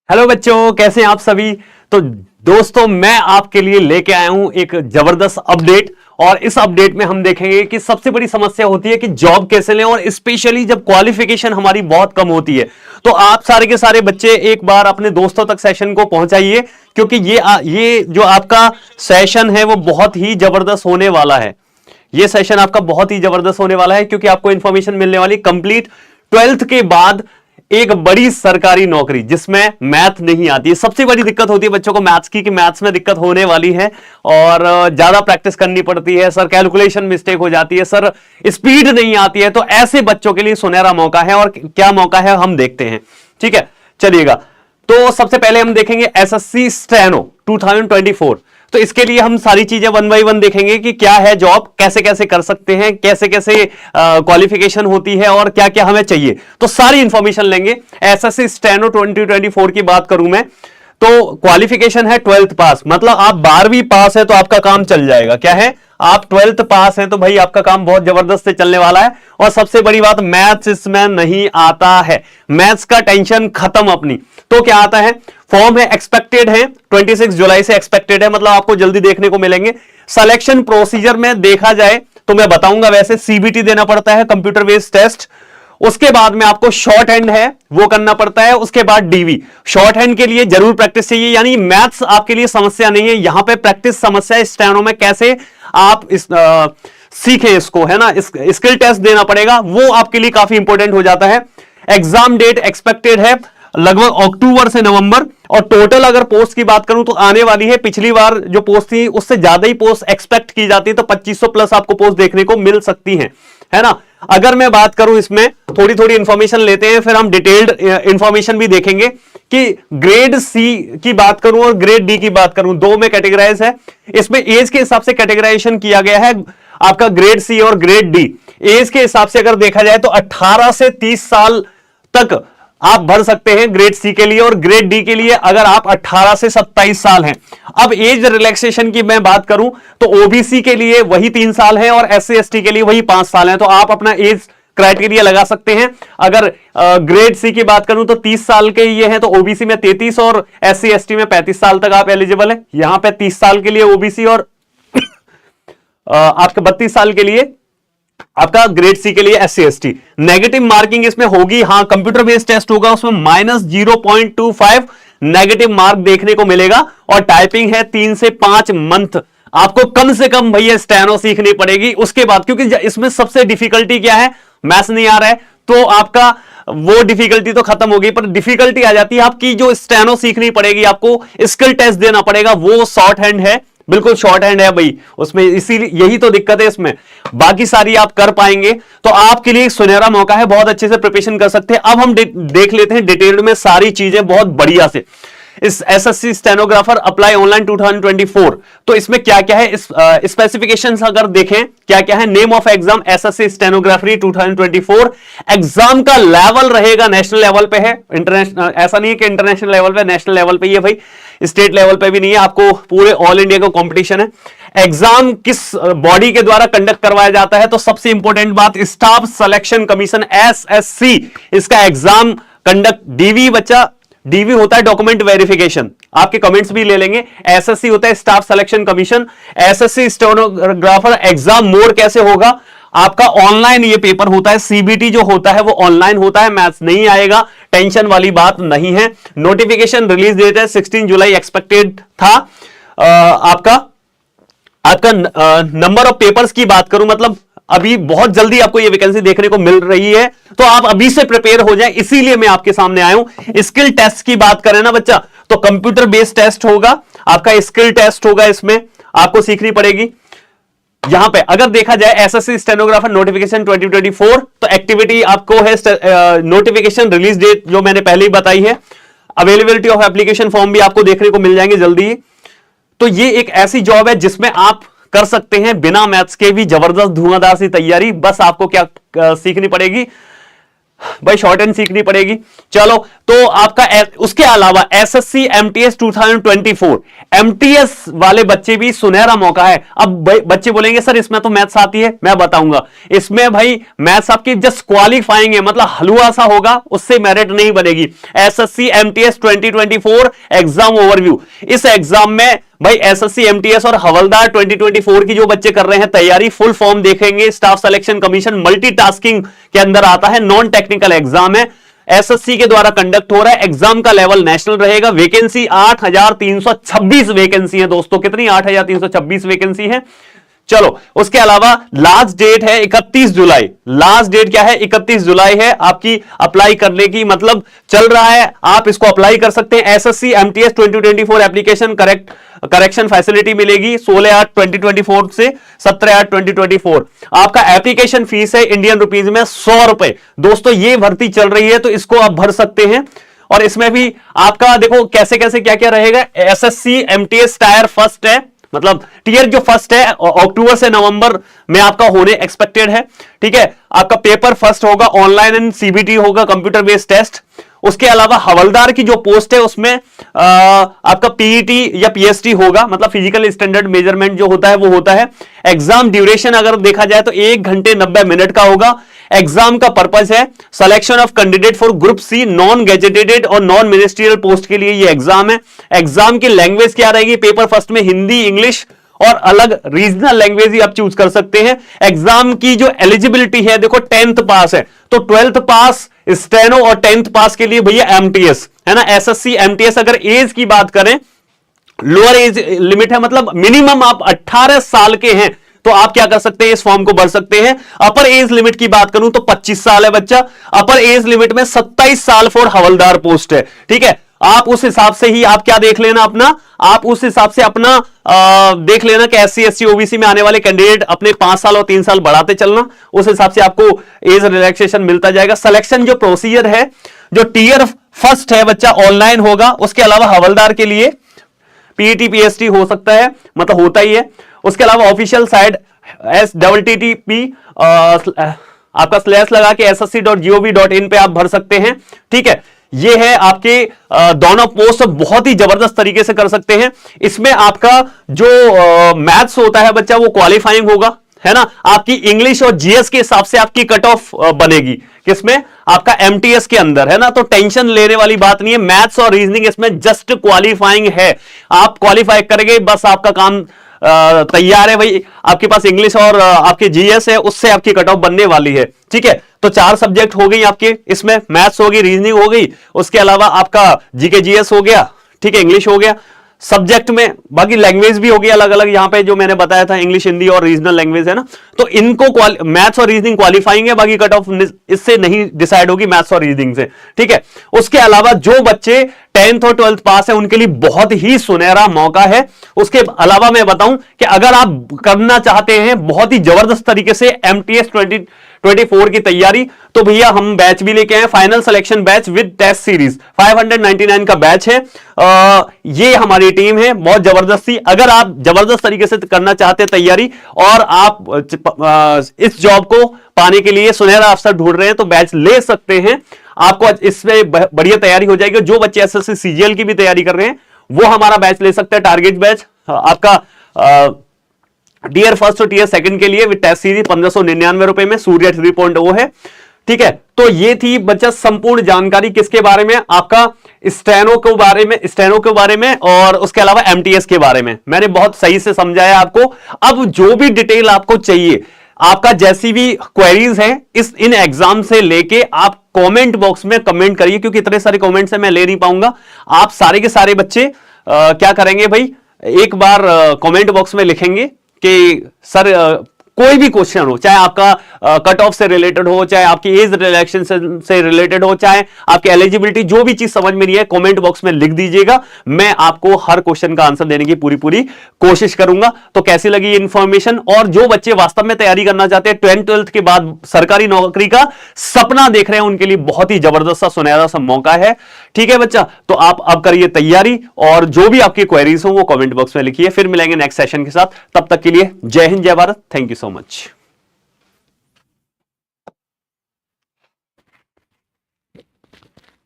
Hello बच्चों, कैसे हैं आप सभी। तो दोस्तों, मैं आपके लिए लेके आया हूं एक जबरदस्त अपडेट। और इस अपडेट में हम देखेंगे कि सबसे बड़ी समस्या होती है कि जॉब कैसे लें, और स्पेशली जब क्वालिफिकेशन हमारी बहुत कम होती है। तो आप सारे के सारे बच्चे एक बार अपने दोस्तों तक सेशन को पहुंचाइए, क्योंकि ये जो आपका सेशन है वो बहुत ही जबरदस्त होने वाला है। ये सेशन आपका बहुत ही जबरदस्त होने वाला है, क्योंकि आपको इंफॉर्मेशन मिलने वाली कंप्लीट 12th के बाद एक बड़ी सरकारी नौकरी जिसमें मैथ नहीं आती है। सबसे बड़ी दिक्कत होती है बच्चों को मैथ्स की, कि मैथ्स में दिक्कत होने वाली है और ज्यादा प्रैक्टिस करनी पड़ती है सर, कैलकुलेशन मिस्टेक हो जाती है सर, स्पीड नहीं आती है। तो ऐसे बच्चों के लिए सुनहरा मौका है, और क्या मौका है हम देखते हैं। ठीक है, चलिएगा। तो सबसे पहले हम देखेंगे एसएससी स्टेनो 2024। तो इसके लिए हम सारी चीजें वन बाई वन देखेंगे कि क्या है जॉब, कैसे कैसे कर सकते हैं, कैसे कैसे क्वालिफिकेशन होती है और क्या क्या हमें चाहिए। तो सारी इंफॉर्मेशन लेंगे। एसएससी स्टेनो 2024 की बात करूं मैं, तो क्वालिफिकेशन है 12th पास, मतलब आप 12वीं पास है तो आपका काम चल जाएगा। क्या है, आप 12th पास हैं तो भाई आपका काम बहुत जबरदस्त से चलने वाला है। और सबसे बड़ी बात, मैथ्स इसमें नहीं आता है, मैथ्स का टेंशन खत्म अपनी। तो क्या आता है, फॉर्म है, एक्सपेक्टेड है 26 जुलाई से एक्सपेक्टेड है, मतलब आपको जल्दी देखने को मिलेंगे। सिलेक्शन प्रोसीजर में देखा जाए तो मैं बताऊंगा, वैसे सीबीटी देना पड़ता है, कंप्यूटर बेस्ड टेस्ट। उसके बाद में आपको शॉर्ट हैंड है वो करना पड़ता है, उसके बाद डीवी। शॉर्ट हैंड के लिए जरूर प्रैक्टिस चाहिए, यानी मैथ्स आपके लिए समस्या नहीं है, यहां पे प्रैक्टिस समस्या है स्टेनो में, कैसे आप सीखें इसको, है ना। स्किल टेस्ट देना पड़ेगा, वो आपके लिए काफी इंपॉर्टेंट हो जाता है। एग्जाम डेट एक्सपेक्टेड है लगभग अक्टूबर से नवंबर। और टोटल अगर पोस्ट की बात करूं तो आने वाली है, पिछली बार जो पोस्ट थी उससे ज्यादा ही पोस्ट एक्सपेक्ट की जाती है, तो 2500 प्लस आपको पोस्ट देखने को मिल सकती है ना। अगर मैं बात करूं इसमें थोड़ी थोड़ी इंफॉर्मेशन लेते हैं, फिर हम डिटेल्ड इंफॉर्मेशन भी देखेंगे कि ग्रेड सी की बात करूं और ग्रेड डी की बात करूं, दो में कैटेगराइज है। इसमें एज के हिसाब से कैटेगराइजेशन किया गया है आपका ग्रेड सी और ग्रेड डी। एज के हिसाब से अगर देखा जाए तो 18 से 30 साल तक आप भर सकते हैं ग्रेड सी के लिए, और ग्रेड डी के लिए अगर आप 18 से 27 साल हैं। अब एज रिलैक्सेशन की मैं बात करूं तो ओबीसी के लिए वही 3 साल है और एससी एसटी के लिए वही 5 साल है। तो आप अपना एज क्राइटेरिया लगा सकते हैं। अगर ग्रेड सी की बात करूं तो 30 साल के ये हैं, तो ओबीसी में 33 और एससी एसटी में 35 साल तक आप एलिजिबल है। यहां पे 30 साल के लिए ओबीसी और आपके 32 साल के लिए आपका ग्रेड सी के लिए एससी एसटी। नेगेटिव मार्किंग इसमें होगी, हां कंप्यूटर बेस्ड टेस्ट होगा, उसमें -0.25 नेगेटिव मार्क देखने को मिलेगा। और टाइपिंग है 3 से 5 मंथ आपको कम से कम भैया स्टेनो सीखनी पड़ेगी। उसके बाद, क्योंकि इसमें सबसे डिफिकल्टी क्या है, मैथ्स नहीं आ रहा है तो आपका वो डिफिकल्टी तो खत्म होगी, पर डिफिकल्टी आ जाती है आपकी जो स्टेनो सीखनी पड़ेगी, आपको स्किल टेस्ट देना पड़ेगा, वो शॉर्ट हैंड है, बिल्कुल शॉर्ट हैंड है भाई उसमें, इसीलिए यही तो दिक्कत है इसमें। बाकी सारी आप कर पाएंगे, तो आपके लिए एक सुनहरा मौका है, बहुत अच्छे से प्रिपरेशन कर सकते हैं। अब हम देख लेते हैं डिटेल में सारी चीजें बहुत बढ़िया से। इस एसएससी स्टेनोग्राफर अप्लाई ऑनलाइन 2024, तो इसमें क्या क्या है, स्पेसिफिकेशंस अगर देखें क्या क्या है। Name of exam SSC stenographer 2024। Exam का लेवल रहेगा नेशनल लेवल पे है, इंटरनेशनल ऐसा नहीं है कि इंटरनेशनल लेवल पे, नेशनल लेवल पे ही है भाई, स्टेट लेवल पे भी नहीं है, आपको पूरे ऑल इंडिया का कंपटीशन है। एग्जाम किस बॉडी के द्वारा कंडक्ट करवाया जाता है, तो सबसे इंपॉर्टेंट बात, स्टाफ सिलेक्शन कमीशन एसएससी इसका एग्जाम कंडक्ट। डीवी बच्चा, डीवी होता है डॉक्यूमेंट वेरिफिकेशन, आपके कमेंट्स भी ले लेंगे। एसएससी होता है staff selection commission. SSC stenographer exam mode कैसे होगा, आपका ऑनलाइन ये पेपर होता है। सीबीटी जो होता है वो ऑनलाइन होता है, मैथ्स नहीं आएगा, टेंशन वाली बात नहीं है। नोटिफिकेशन रिलीज डेट है 16 जुलाई एक्सपेक्टेड था। आपका नंबर ऑफ पेपर्स की बात करूं, मतलब अभी बहुत जल्दी आपको ये वैकेंसी देखने को मिल रही है, तो आप अभी से प्रिपेयर हो जाएं, इसीलिए मैं आपके सामने आया हूं। स्किल टेस्ट की बात करें ना बच्चा, तो कंप्यूटर बेस्ड टेस्ट होगा आपका, स्किल टेस्ट होगा, इसमें आपको सीखनी पड़ेगी। यहां पे अगर देखा जाए एसएससी स्टेनोग्राफर नोटिफिकेशन 2024, तो एक्टिविटी आपको है नोटिफिकेशन रिलीज डेट जो मैंने पहले ही बताई है। अवेलेबिलिटी ऑफ एप्लीकेशन फॉर्म भी आपको देखने को मिल जाएंगे जल्दी। तो ये एक ऐसी जॉब है जिसमें आप कर सकते हैं बिना मैथ्स के भी जबरदस्त धुआंधार सी तैयारी। बस आपको क्या सीखनी पड़ेगी, भाई शॉर्ट हैंड सीखनी पड़ेगी। चलो, तो आपका उसके अलावा एसएससी एमटीएस 2024 एमटीएस वाले बच्चे भी सुनहरा मौका है। अब बच्चे बोलेंगे सर इसमें तो मैथ्स आती है, मैं बताऊंगा इसमें भाई मैथ्स आपकी जस्ट क्वालिफाइंग है, मतलब हलवा सा होगा, उससे मेरिट नहीं बनेगी। एसएससी एमटीएस 2024 एग्जाम ओवरव्यू, इस एग्जाम में भाई एसएससी एमटीएस और हवलदार 2024 की जो बच्चे कर रहे हैं तैयारी, फुल फॉर्म देखेंगे। स्टाफ सिलेक्शन कमीशन मल्टीटास्किंग के अंदर आता है, नॉन टेक्निकल एग्जाम है, एसएससी के द्वारा कंडक्ट हो रहा है। एग्जाम का लेवल नेशनल रहेगा। वैकेंसी 8326 वैकेंसी है दोस्तों। कितनी? 8326 वैकेंसी है। चलो, उसके अलावा लास्ट डेट है 31 जुलाई। लास्ट डेट क्या है? 31 जुलाई है आपकी अप्लाई करने की, मतलब चल रहा है, आप इसको अप्लाई कर सकते हैं। SSC MTS 2024 application correction facility मिलेगी 16/8/2024 से 17/8/2024। आपका एप्लीकेशन फीस है इंडियन रुपीज में 100 रुपए। दोस्तों ये भर्ती चल रही है तो इसको आप भर सकते हैं। और इसमें भी आपका देखो कैसे कैसे क्या क्या रहेगा। एसएससी एमटीएस टायर फर्स्ट है, मतलब टीयर जो फर्स्ट है अक्टूबर से नवंबर में आपका होने एक्सपेक्टेड है। ठीक है, आपका पेपर फर्स्ट होगा, ऑनलाइन एंड सीबीटी होगा, कंप्यूटर बेस्ड टेस्ट। उसके अलावा हवलदार की जो पोस्ट है उसमें आपका पीईटी या पीएसटी होगा, मतलब फिजिकल स्टैंडर्ड मेजरमेंट जो होता है वो होता है। एग्जाम ड्यूरेशन अगर देखा जाए तो 1 घंटे 90 मिनट का होगा। एग्जाम का पर्पस है selection of candidate for group C non gazetted और नॉन मिनिस्ट्रियल पोस्ट के लिए ये एग्जाम है। एग्जाम की लैंग्वेज क्या रहेगी? पेपर फर्स्ट में हिंदी, इंग्लिश और अलग रीजनल लैंग्वेज ही आप चूज कर सकते हैं। एग्जाम की जो एलिजिबिलिटी है देखो 10th पास है, तो 12th पास स्टेनो और 10th पास के लिए भैया एमटीएस है ना। एसएससी एमटीएस अगर एज की बात करें, लोअर एज लिमिट है, मतलब मिनिमम आप 18 साल के हैं तो आप क्या कर सकते हैं? इस फॉर्म को भर सकते हैं। अपर एज लिमिट की बात करूं तो 25 साल है बच्चा। अपर एज लिमिट में 27 साल फॉर हवलदार पोस्ट है। ठीक है, आप उस हिसाब से ही आप क्या देख लेना अपना, आप उस हिसाब से अपना देख लेना कि एससी एसटी ओबीसी में आने वाले कैंडिडेट अपने 5 साल और 3 साल बढ़ाते चलना, उस हिसाब से आपको एज रिलैक्सेशन मिलता जाएगा। सिलेक्शन जो प्रोसीजर है, जो टीयर फर्स्ट है बच्चा ऑनलाइन होगा। उसके अलावा हवलदार के लिए पीईटी पीएसटी हो सकता है, मतलब होता ही है। उसके अलावा ऑफिशियल साइट STTP आपका स्लैश लगा के ssc.gov.in पे आप भर सकते हैं। ठीक है, ये है आपके दोनों पोस्ट बहुत ही जबरदस्त तरीके से कर सकते हैं। इसमें आपका जो मैथ्स होता है बच्चा वो क्वालिफाइंग होगा, है ना। आपकी इंग्लिश और जीएस के हिसाब से आपकी कट ऑफ बनेगी, किसमें? आपका एमटीएस के अंदर, है ना। तो टेंशन लेने वाली बात नहीं है, मैथ्स और रीजनिंग इसमें जस्ट क्वालिफाइंग है। आप क्वालिफाई करेंगे बस आपका काम तैयार है भाई। आपके पास इंग्लिश और आपके जीएस है, उससे आपकी कट ऑफ बनने वाली है। ठीक है, तो 4 सब्जेक्ट हो गई आपके, इसमें मैथ्स होगी, रीजनिंग हो गई, उसके अलावा आपका जीके जीएस हो गया, ठीक है, इंग्लिश हो गया सब्जेक्ट में, बाकी लैंग्वेज भी होगी अलग अलग। यहां पे जो मैंने बताया था इंग्लिश, हिंदी और रीजनल लैंग्वेज है ना, तो इनको मैथ्स और रीजनिंग क्वालिफाइंग है, बाकी कट ऑफ इससे नहीं डिसाइड होगी मैथ्स और रीजनिंग से। ठीक है, उसके अलावा जो बच्चे 10th और 12th पास है उनके लिए बहुत ही सुनहरा मौका है। उसके अलावा मैं बताऊं कि अगर आप करना चाहते हैं बहुत ही जबरदस्त तरीके से एमटीएस 2024 की तैयारी, तो भैया हम बैच भी लेके आए, final selection batch with test series 599 का बैच है। ये हमारी टीम है बहुत जबरदस्ती। अगर आप जबरदस्त तरीके से करना चाहते हैं तैयारी और आप इस जॉब को पाने के लिए सुनहरा अवसर ढूंढ रहे हैं तो बैच ले सकते हैं, आपको इसमें बढ़िया तैयारी हो जाएगी। जो बच्चे एसएससी सीजीएल की भी तैयारी कर रहे हैं वो हमारा बैच ले सकते हैं, टारगेट बैच आपका टीयर फर्स्ट और टीयर सेकंड के लिए विद टेस्ट सीरीज 1599 रुपए में, सूर्य 3.0 है। ठीक है, तो ये थी बच्चा संपूर्ण जानकारी किसके बारे में? आपका स्टेनो के बारे में और उसके अलावा एमटीएस के बारे में मैंने बहुत सही से समझाया आपको। अब जो भी डिटेल आपको चाहिए, आपका जैसी भी क्वेरीज है इन एग्जाम से लेके, आप कमेंट बॉक्स में कमेंट करिए, क्योंकि इतने सारे कमेंट्स है मैं ले नहीं पाऊंगा। आप सारे के सारे बच्चे क्या करेंगे भाई, एक बार कमेंट बॉक्स में लिखेंगे कि सर कोई भी क्वेश्चन हो, चाहे आपका कट ऑफ से रिलेटेड हो, चाहे आपकी एज रिलैक्सेशन से रिलेटेड हो, चाहे आपकी एलिजिबिलिटी, जो भी चीज समझ में नहीं है कमेंट बॉक्स में लिख दीजिएगा। मैं आपको हर क्वेश्चन का आंसर देने की पूरी कोशिश करूंगा। तो कैसी लगी ये इंफॉर्मेशन? और जो बच्चे वास्तव में तैयारी करना चाहते हैं 12th के बाद सरकारी नौकरी का सपना देख रहे हैं, उनके लिए बहुत ही जबरदस्त सा सुनहरा सा मौका है। ठीक है बच्चा, तो आप अब करिए तैयारी और जो भी आपकी क्वेरीज हो वो कमेंट बॉक्स में लिखिए। फिर मिलेंगे नेक्स्ट सेशन के साथ, तब तक के लिए जय हिंद, जय Bharat, thank you so much.